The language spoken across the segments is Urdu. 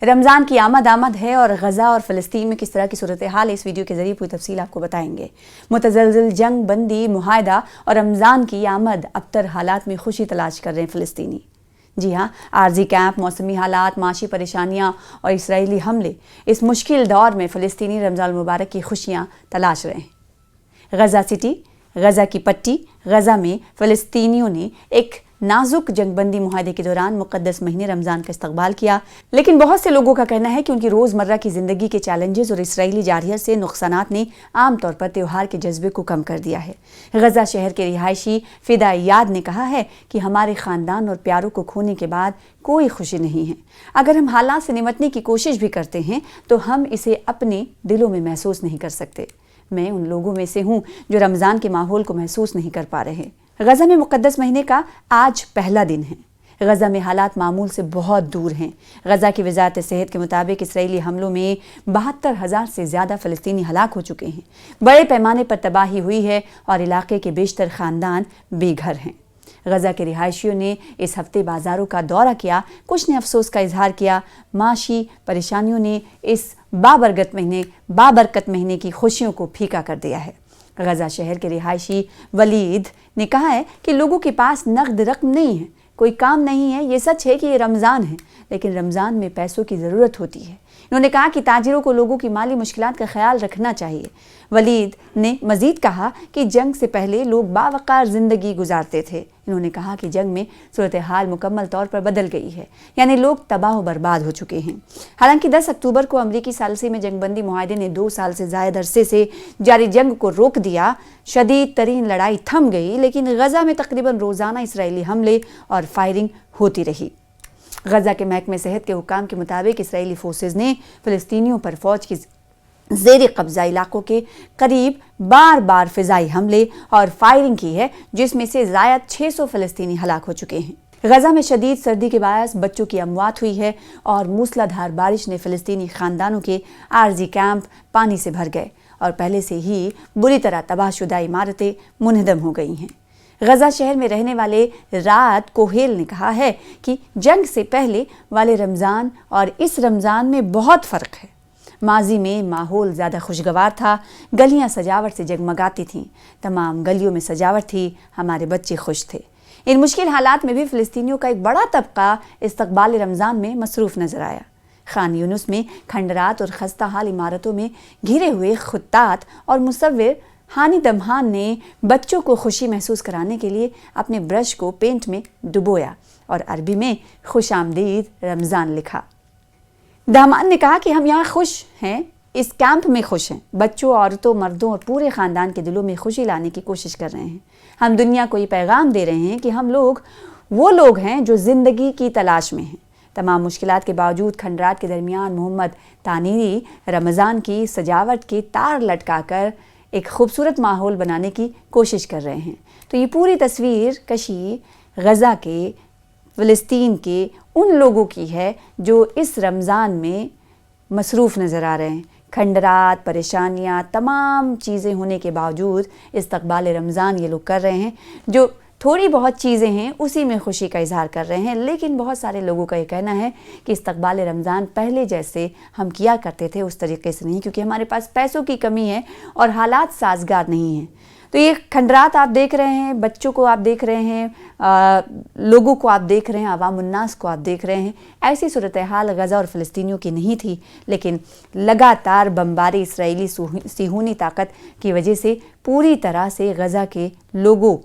رمضان کی آمد ہے اور غزہ اور فلسطین میں کس طرح کی صورتحال اس ویڈیو کے ذریعے پوری تفصیل آپ کو بتائیں گے۔ متزلزل جنگ بندی معاہدہ اور رمضان کی آمد ابتر حالات میں خوشی تلاش کر رہے ہیں فلسطینی۔ جی ہاں، عارضی کیمپ، موسمی حالات، معاشی پریشانیاں اور اسرائیلی حملے اس مشکل دور میں فلسطینی رمضان المبارک کی خوشیاں تلاش رہے ہیں۔ غزہ سٹی، غزہ کی پٹی، غزہ میں فلسطینیوں نے ایک نازک جنگ بندی معاہدے کے دوران مقدس مہینے رمضان کا استقبال کیا، لیکن بہت سے لوگوں کا کہنا ہے کہ ان کی روزمرہ کی زندگی کے چیلنجز اور اسرائیلی جارحیت سے نقصانات نے عام طور پر تہوار کے جذبے کو کم کر دیا ہے۔ غزہ شہر کے رہائشی فدا یاد نے کہا ہے کہ ہمارے خاندان اور پیاروں کو کھونے کے بعد کوئی خوشی نہیں ہے۔ اگر ہم حالات سے نمٹنے کی کوشش بھی کرتے ہیں تو ہم اسے اپنے دلوں میں محسوس نہیں کر سکتے۔ میں ان لوگوں میں سے ہوں جو رمضان کے ماحول کو محسوس نہیں کر پا رہے۔ غزہ میں مقدس مہینے کا آج پہلا دن ہے۔ غزہ میں حالات معمول سے بہت دور ہیں۔ غزہ کی وزارت صحت کے مطابق اسرائیلی حملوں میں 72,000 سے زیادہ فلسطینی ہلاک ہو چکے ہیں۔ بڑے پیمانے پر تباہی ہوئی ہے اور علاقے کے بیشتر خاندان بے گھر ہیں۔ غزہ کے رہائشیوں نے اس ہفتے بازاروں کا دورہ کیا، کچھ نے افسوس کا اظہار کیا۔ معاشی پریشانیوں نے اس بابرکت مہینے کی خوشیوں کو پھیکا کر دیا ہے۔ غزہ شہر کے رہائشی ولید نے کہا ہے کہ لوگوں کے پاس نقد رقم نہیں ہے، کوئی کام نہیں ہے۔ یہ سچ ہے کہ یہ رمضان ہے، لیکن رمضان میں پیسوں کی ضرورت ہوتی ہے۔ انہوں نے کہا کہ تاجروں کو لوگوں کی مالی مشکلات کا خیال رکھنا چاہیے۔ ولید نے مزید کہا کہ جنگ سے پہلے لوگ باوقار زندگی گزارتے تھے۔ انہوں نے کہا کہ جنگ میں صورتحال مکمل طور پر بدل گئی ہے، یعنی لوگ تباہ و برباد ہو چکے ہیں۔ حالانکہ 10 اکتوبر کو امریکی ثالثی میں جنگ بندی معاہدے نے 2 سال سے زائد عرصے سے جاری جنگ کو روک دیا، شدید ترین لڑائی تھم گئی، لیکن غزہ میں تقریباً روزانہ اسرائیلی حملے اور فائرنگ ہوتی رہی۔ غزہ کے محکمہ صحت کے حکام کے مطابق اسرائیلی فورسز نے فلسطینیوں پر فوج کی زیر قبضہ علاقوں کے قریب بار فضائی حملے اور فائرنگ کی ہے، جس میں سے زائد 600 فلسطینی ہلاک ہو چکے ہیں۔ غزہ میں شدید سردی کے باعث بچوں کی اموات ہوئی ہے اور موسلا دھار بارش نے فلسطینی خاندانوں کے عارضی کیمپ پانی سے بھر گئے اور پہلے سے ہی بری طرح تباہ شدہ عمارتیں منہدم ہو گئی ہیں۔ غزہ شہر میں رہنے والے رات کوہیل نے کہا ہے کہ جنگ سے پہلے والے رمضان اور اس رمضان میں بہت فرق ہے۔ ماضی میں ماحول زیادہ خوشگوار تھا، گلیاں سجاوٹ سے جگمگاتی تھیں، تمام گلیوں میں سجاوٹ تھی، ہمارے بچے خوش تھے۔ ان مشکل حالات میں بھی فلسطینیوں کا ایک بڑا طبقہ استقبال رمضان میں مصروف نظر آیا۔ خان یونس میں کھنڈرات اور خستہ حال عمارتوں میں گھرے ہوئے خطاط اور مصور ہانی دمہان نے بچوں کو خوشی محسوس کرانے کے لیے اپنے برش کو پینٹ میں ڈبویا اور عربی میں خوش آمدید رمضان لکھا۔ دہمان نے کہا کہ ہم یہاں خوش ہیں، اس کیمپ میں خوش ہیں، بچوں، عورتوں، مردوں اور پورے خاندان کے دلوں میں خوشی لانے کی کوشش کر رہے ہیں۔ ہم دنیا کو یہ پیغام دے رہے ہیں کہ ہم لوگ وہ لوگ ہیں جو زندگی کی تلاش میں ہیں۔ تمام مشکلات کے باوجود کھنڈرات کے درمیان محمد تانیری رمضان کی سجاوٹ کے تار لٹکا کر ایک خوبصورت ماحول بنانے کی کوشش کر رہے ہیں۔ تو یہ پوری تصویر کشی غزہ کے، فلسطین کے ان لوگوں کی ہے جو اس رمضان میں مصروف نظر آ رہے ہیں۔ کھنڈرات، پریشانیاں، تمام چیزیں ہونے کے باوجود استقبال رمضان یہ لوگ کر رہے ہیں۔ جو تھوڑی بہت چیزیں ہیں اسی میں خوشی کا اظہار کر رہے ہیں، لیکن بہت سارے لوگوں کا یہ کہنا ہے کہ استقبال رمضان پہلے جیسے ہم کیا کرتے تھے اس طریقے سے نہیں، کیونکہ ہمارے پاس پیسوں کی کمی ہے اور حالات سازگار نہیں ہیں۔ تو یہ کھنڈرات آپ دیکھ رہے ہیں، بچوں کو آپ دیکھ رہے ہیں، لوگوں کو آپ دیکھ رہے ہیں، عوام الناس کو آپ دیکھ رہے ہیں۔ ایسی صورتحال غزہ اور فلسطینیوں کی نہیں تھی، لیکن لگاتار بمباری اسرائیلی صہیونی طاقت کی وجہ سے پوری طرح سے غزہ کے لوگوں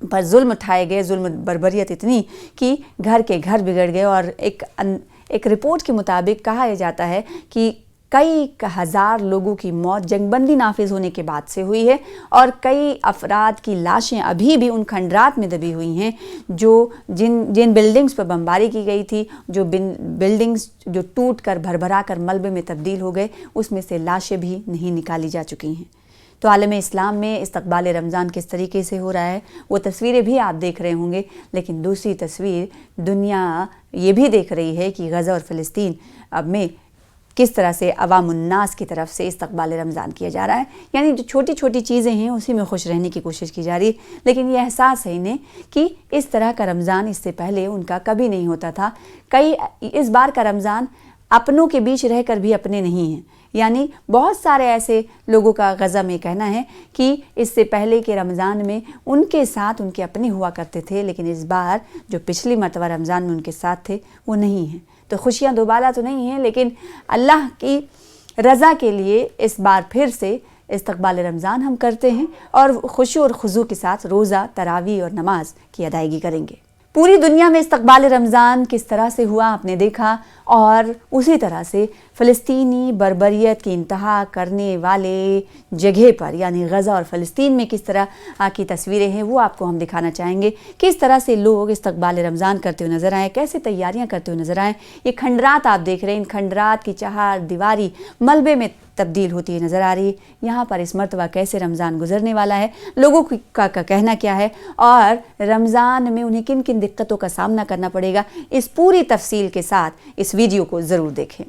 پر ظلم اٹھائے گئے، ظلم بربریت اتنی کہ گھر کے گھر بگڑ گئے۔ اور ایک رپورٹ کے مطابق کہا جاتا ہے کہ کئی ہزار لوگوں کی موت جنگ بندی نافذ ہونے کے بعد سے ہوئی ہے اور کئی افراد کی لاشیں ابھی بھی ان کھنڈرات میں دبی ہوئی ہیں جن بلڈنگز پر بمباری کی گئی تھی، جو بلڈنگز جو ٹوٹ کر بھربھرا کر ملبے میں تبدیل ہو گئے، اس میں سے لاشیں بھی نہیں نکالی جا چکی ہیں۔ تو عالم اسلام میں استقبال رمضان کس طریقے سے ہو رہا ہے وہ تصویریں بھی آپ دیکھ رہے ہوں گے، لیکن دوسری تصویر دنیا یہ بھی دیکھ رہی ہے کہ غزہ اور فلسطین اب میں کس طرح سے عوام الناس کی طرف سے استقبال رمضان کیا جا رہا ہے، یعنی جو چھوٹی چھوٹی چیزیں ہیں اسی میں خوش رہنے کی کوشش کی جا رہی ہے، لیکن یہ احساس ہے انہیں کہ اس طرح کا رمضان اس سے پہلے ان کا کبھی نہیں ہوتا تھا۔ اس بار کا رمضان اپنوں کے بیچ رہ کر بھی اپنے نہیں ہیں. یعنی بہت سارے ایسے لوگوں کا غزہ میں کہنا ہے کہ اس سے پہلے کے رمضان میں ان کے ساتھ ان کے اپنے ہوا کرتے تھے، لیکن اس بار جو پچھلی مرتبہ رمضان میں ان کے ساتھ تھے وہ نہیں ہیں. تو خوشیاں دوبالا تو نہیں ہیں، لیکن اللہ کی رضا کے لیے اس بار پھر سے استقبال رمضان ہم کرتے ہیں اور خشوع اور خضوع کے ساتھ روزہ، تراویح اور نماز کی ادائیگی کریں گے. پوری دنیا میں استقبال رمضان کس طرح سے ہوا آپ نے دیکھا، اور اسی طرح سے فلسطینی بربریت کی انتہا کرنے والے جگہ پر یعنی غزہ اور فلسطین میں کس طرح کی تصویریں ہیں وہ آپ کو ہم دکھانا چاہیں گے. کس طرح سے لوگ استقبال رمضان کرتے ہوئے نظر آئیں، کیسے تیاریاں کرتے ہوئے نظر آئیں. یہ کھنڈرات آپ دیکھ رہے ہیں، ان کھنڈرات کی چہار دیواری ملبے میں تبدیل ہوتی ہوئی نظر آ رہی ہے. یہاں پر اس مرتبہ کیسے رمضان گزرنے والا ہے، لوگوں کا کہنا کیا ہے، اور رمضان میں انہیں کن کن دقتوں کا سامنا کرنا پڑے گا، اس پوری تفصیل کے ساتھ اس ویڈیو کو ضرور دیکھیں.